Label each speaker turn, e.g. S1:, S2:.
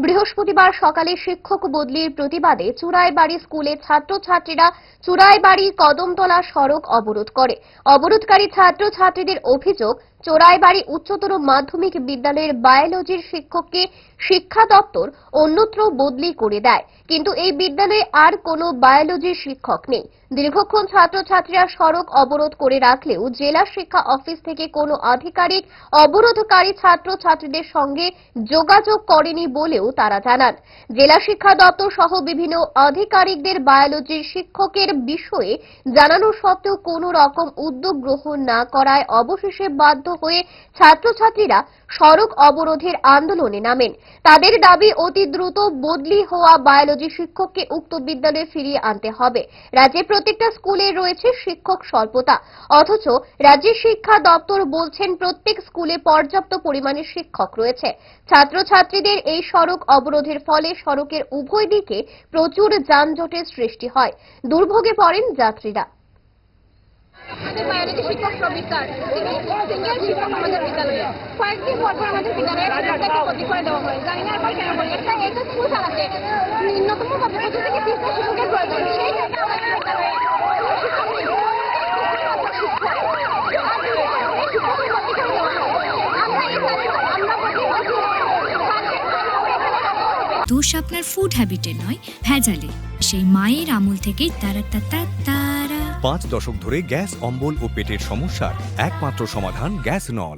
S1: বৃহস্পতিবার সকালে শিক্ষক বদলির প্রতিবাদে চুরাইবাড়ি স্কুলে ছাত্রছাত্রীরা চুরাইবাড়ি কদমতলা সড়ক অবরোধ করে। অবরোধকারী ছাত্রছাত্রীদের অভিযোগ, চোরাইবাড়ি উচ্চতর মাধ্যমিক বিদ্যালয়ের বায়োলজির শিক্ষককে শিক্ষা দপ্তর অন্যত্র বদলি করে দেয়, কিন্তু এই বিদ্যালয়ে আর কোনো বায়োলজির শিক্ষক নেই। দীর্ঘক্ষণ ছাত্রছাত্রীরা সড়ক অবরোধ করে রাখলেও জেলা শিক্ষা অফিস থেকে কোনো আধিকারিক অবরোধকারী ছাত্রছাত্রীদের সঙ্গে যোগাযোগ করেনি বলেও তারা জানান। জেলা শিক্ষা দপ্তর সহ বিভিন্ন আধিকারিকদের বায়োলজির শিক্ষকের বিষয়ে জানানো সত্ত্বেও কোনো রকম উদ্যোগ গ্রহণ না করায় অবশেষে বাধ্য হয়ে ছাত্রছাত্রীরা সড়ক অবরোধের আন্দোলনে নামেন। তাদের দাবি, অতি দ্রুত বদলি হওয়া বায়োলজি শিক্ষককে উক্ত বিদ্যালয়ে ফিরিয়ে আনতে হবে। রাজ্যে প্রত্যেকটা স্কুলে রয়েছে শিক্ষক স্বল্পতা, অথচ রাজ্য শিক্ষা দপ্তর বলছেন প্রত্যেক স্কুলে পর্যাপ্ত পরিমাণে শিক্ষক রয়েছে। ছাত্রছাত্রীদের এই সড়ক অবরোধের ফলে সড়কের উভয় দিকে প্রচুর যানজটের সৃষ্টি হয়, দুর্ভোগে পড়েন যাত্রীরা।
S2: বায়োলজি শিক্ষক প্রবিতার তিনি সিনিয়র শিক্ষক আমাদের বিদ্যালয়ে কয়েকদিন পর আমাদের বিদ্যালয়ে বদলি করে দেওয়া হয়। জানি না এরপর কেন বলি, একটা স্কুল চালাতে ন্যূনতম 25 থেকে 30টা শিক্ষকের প্রয়োজন। সেই থেকে আমাদের বিদ্যালয়ে
S3: দোষ আপনার ফুড হ্যাবিটের নয়, ভেজালে। সেই মায়ের আমল থেকেই তারা 5 দশক ধরে গ্যাস, অম্বল ও পেটের সমস্যার একমাত্র সমাধান গ্যাস নল।